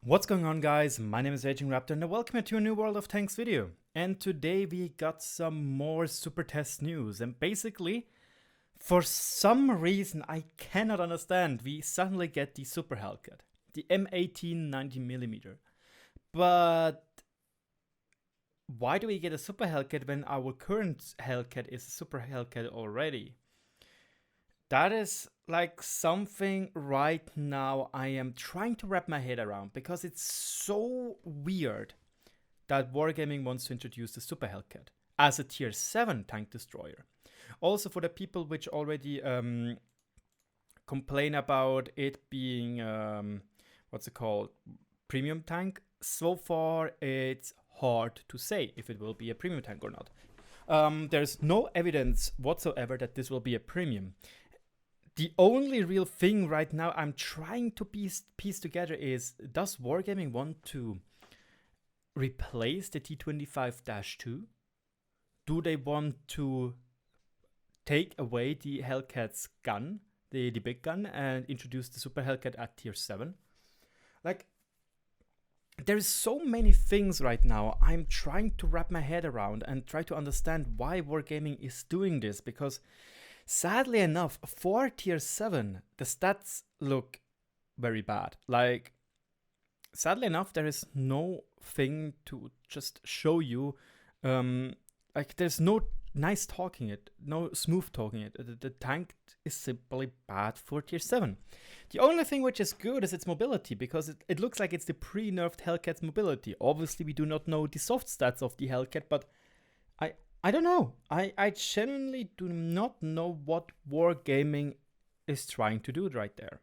What's going on, guys? My name is RagingRaptor and welcome to a new World of Tanks video. And today we got some more Supertest news, and basically, for some reason I cannot understand, we suddenly get the Superhellcat, the M18 90mm. But why do we get a Superhellcat when our current Hellcat is a Superhellcat already? That is like something right now I am trying to wrap my head around, because it's so weird that Wargaming wants to introduce the Superhellcat as a tier 7 tank destroyer. Also, for the people which already complain about it being premium tank, so far it's hard to say if it will be a premium tank or not. There's no evidence whatsoever that this will be a premium. The only real thing right now I'm trying to piece together is, does Wargaming want to replace the T25-2? Do they want to take away the Hellcat's gun, the big gun, and introduce the Super Hellcat at tier 7? Like, there's so many things right now I'm trying to wrap my head around and try to understand why Wargaming is doing this, because sadly enough, for tier 7, the stats look very bad. Like, sadly enough, there is no thing to just show you. Like, there's no nice talking it, no smooth talking it. The tank is simply bad for tier 7. The only thing which is good is its mobility, because it looks like it's the pre-nerfed Hellcat's mobility. Obviously, we do not know the soft stats of the Hellcat, but I don't know. I genuinely do not know what Wargaming is trying to do right there.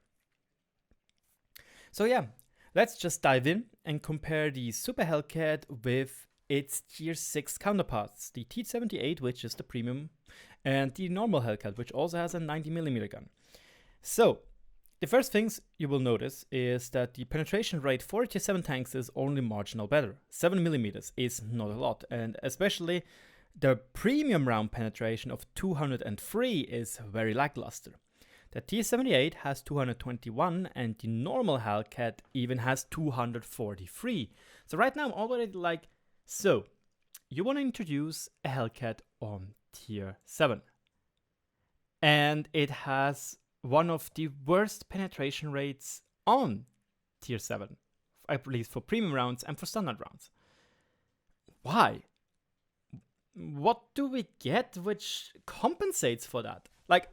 So yeah, let's just dive in and compare the Super Hellcat with its tier 6 counterparts. The T78, which is the premium, and the normal Hellcat, which also has a 90mm gun. So, the first things you will notice is that the penetration rate for tier 7 tanks is only marginal better. 7mm is not a lot, and especially the premium round penetration of 203 is very lackluster. The T78 has 221 and the normal Hellcat even has 243. So right now I'm already like, so you want to introduce a Hellcat on tier 7. And it has one of the worst penetration rates on tier 7, at least for premium rounds and for standard rounds. Why? What do we get which compensates for that? Like,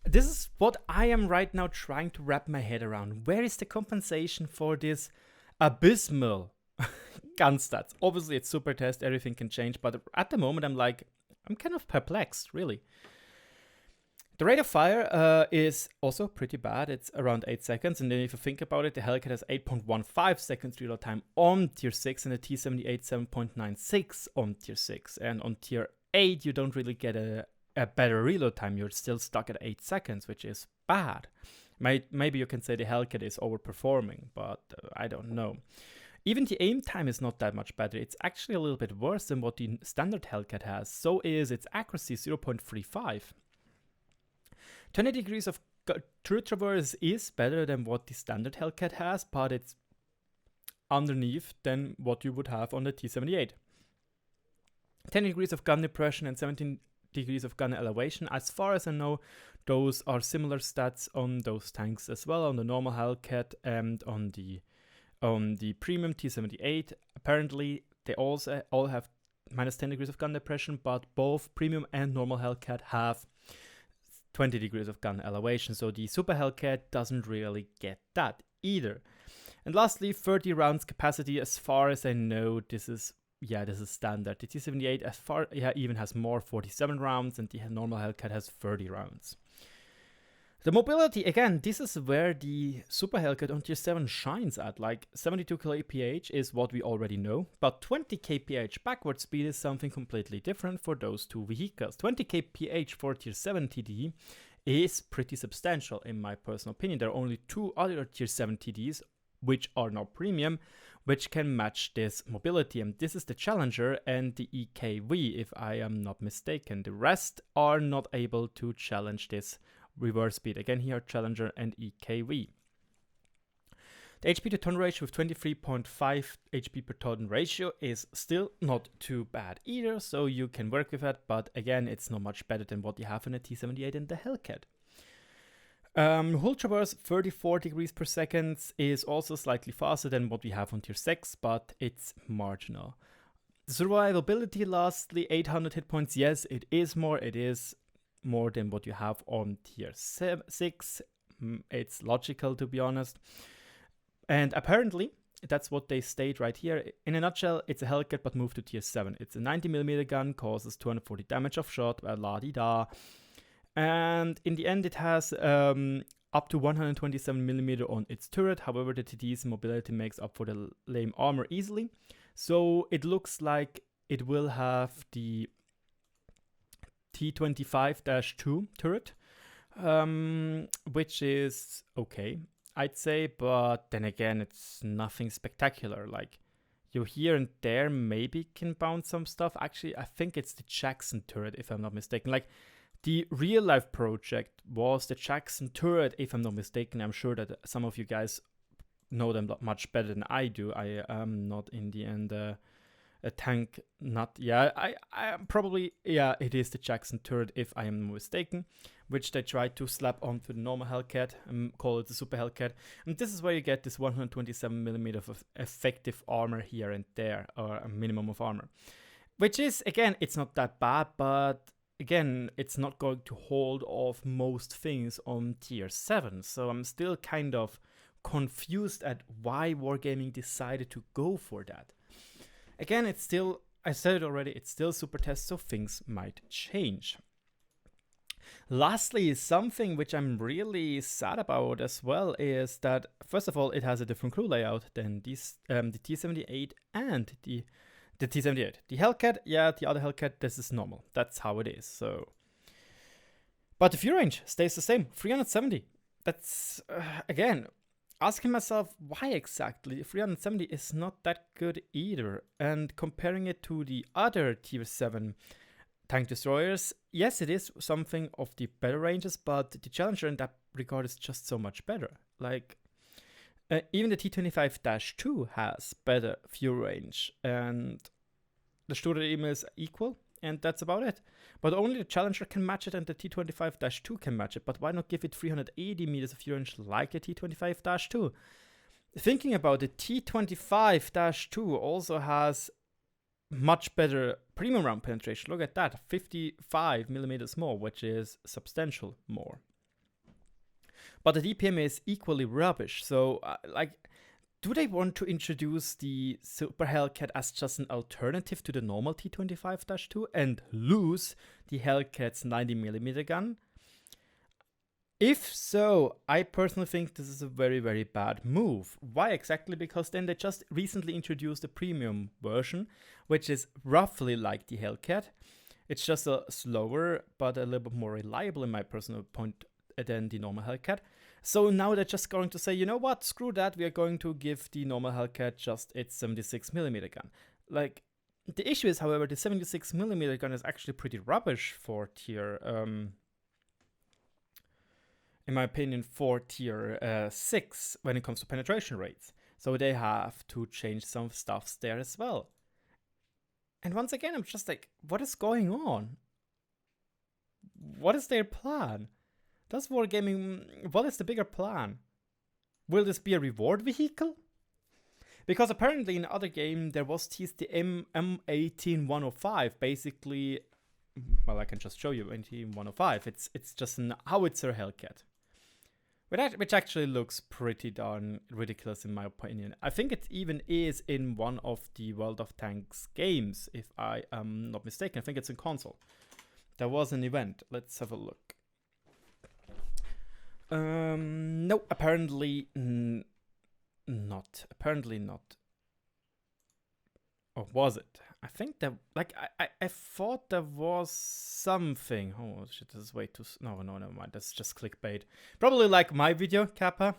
this is what I am right now trying to wrap my head around. Where is the compensation for this abysmal gun stats? Obviously, it's Supertest, everything can change, but at the moment, I'm kind of perplexed, really. The rate of fire is also pretty bad. It's around 8 seconds. And then if you think about it, the Hellcat has 8.15 seconds reload time on tier 6 and the T78 7.96 on tier 6. And on tier 8, you don't really get a better reload time. You're still stuck at 8 seconds, which is bad. Maybe you can say the Hellcat is overperforming, but I don't know. Even the aim time is not that much better. It's actually a little bit worse than what the standard Hellcat has. So is its accuracy 0.35. 20 degrees of true traverse is better than what the standard Hellcat has, but it's underneath than what you would have on the T78. 10 degrees of gun depression and 17 degrees of gun elevation. As far as I know, those are similar stats on those tanks as well, on the normal Hellcat and on the premium T78. Apparently, they also all have minus 10 degrees of gun depression, but both premium and normal Hellcat have 20 degrees of gun elevation, so the Super Hellcat doesn't really get that either. And lastly, 30 rounds capacity. As far as I know, this is standard. The T78 even has more, 47 rounds, and the normal Hellcat has 30 rounds. The mobility, again, this is where the Super Hellcat on tier 7 shines at. Like, 72 kph is what we already know, but 20 kph backward speed is something completely different for those two vehicles. 20 kph for tier 7 TD is pretty substantial in my personal opinion. There are only 2 other tier 7 TDs, which are now premium, which can match this mobility, and this is the Challenger and the EKV, if I am not mistaken. The rest are not able to challenge this reverse speed. Again, here Challenger and EKV. The HP to ton ratio with 23.5 HP per ton ratio is still not too bad either, so you can work with that, but again, it's not much better than what you have in the T78 and the Hellcat. Hull traverse 34 degrees per second is also slightly faster than what we have on tier 6, but it's marginal. Survivability, lastly, 800 hit points. Yes, it is more than what you have on tier 6. It's logical, to be honest. And apparently, that's what they state right here. In a nutshell, it's a Hellcat but moved to tier 7. It's a 90mm gun, causes 240 damage off shot, la-di-da. And in the end, it has up to 127mm on its turret. However, the TD's mobility makes up for the lame armor easily. So it looks like it will have the T25-2 turret, which is okay, I'd say. But then again, it's nothing spectacular. Like, you here and there maybe can bounce some stuff. Actually, I think it's the Jackson turret, if I'm not mistaken. Like, the real life project was the Jackson turret, if I'm not mistaken. I'm sure that some of you guys know them much better than I do. I am not in the end a tank nut. Yeah, I probably, yeah, it is the Jackson turret, if I am not mistaken, which they tried to slap onto the normal Hellcat and call it the Super Hellcat. And this is where you get this 127mm of effective armor here and there, or a minimum of armor. Which is, again, it's not that bad, but again, it's not going to hold off most things on tier 7. So I'm still kind of confused at why Wargaming decided to go for that. Again, it's still, I said it already, it's still Supertest, so things might change. Lastly, something which I'm really sad about as well is that, first of all, it has a different crew layout than these, the T78 and the T78. The Hellcat, yeah, the other Hellcat, this is normal. That's how it is, so. But the fuel range stays the same, 370. That's, again, asking myself why exactly 370 is not that good either. And comparing it to the other tier 7 tank destroyers, yes, it is something of the better ranges, but the Challenger in that regard is just so much better. Like, even the T25-2 has better fuel range, and the Studer email is equal, and that's about it. But only the Challenger can match it, and the T25-2 can match it. But why not give it 380 meters of fuel range like the T25-2? Thinking about it, the T25-2 also has much better premium round penetration. Look at that, 55 millimeters more, which is substantial more. But the DPM is equally rubbish. So, like, do they want to introduce the Super Hellcat as just an alternative to the normal T25-2 and lose the Hellcat's 90mm gun? If so, I personally think this is a very, very bad move. Why exactly? Because then they just recently introduced a premium version, which is roughly like the Hellcat. It's just a slower, but a little bit more reliable in my personal point than the normal Hellcat. So now they're just going to say, you know what, screw that, we are going to give the normal Hellcat just its 76mm gun. Like, the issue is, however, the 76mm gun is actually pretty rubbish for tier, in my opinion, for tier 6 when it comes to penetration rates. So they have to change some stuffs there as well. And once again, I'm just like, what is going on? What is their plan? Does Wargaming, what is the bigger plan? Will this be a reward vehicle? Because apparently in other game there was teased the M18 105, basically, well, I can just show you M18 105. It's just an howitzer Hellcat. Which actually looks pretty darn ridiculous in my opinion. I think it even is in one of the World of Tanks games, if I am not mistaken. I think it's in console. There was an event. Let's have a look. No, apparently not. Apparently not. Or was it? I think that, like, I thought there was something. Oh shit, this is way too... No, never mind. That's just clickbait. Probably like my video, Kappa.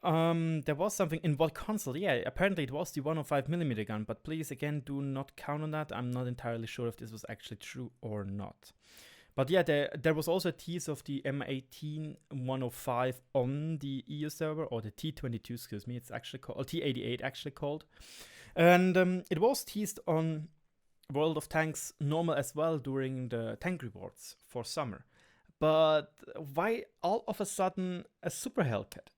There was something in what console? Yeah, apparently it was the 105mm gun, but please, again, do not count on that. I'm not entirely sure if this was actually true or not. But yeah, there was also a tease of the M18 105 on the EU server, or the T22, excuse me, it's actually called, or T88 actually called. And it was teased on World of Tanks normal as well during the tank rewards for summer. But why all of a sudden a Super Hellcat?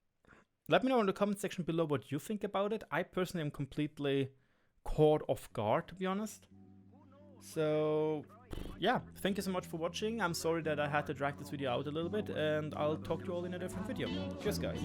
Let me know in the comment section below what you think about it. I personally am completely caught off guard, to be honest. So yeah, thank you so much for watching. I'm sorry that I had to drag this video out a little bit, and I'll talk to you all in a different video. Cheers, guys.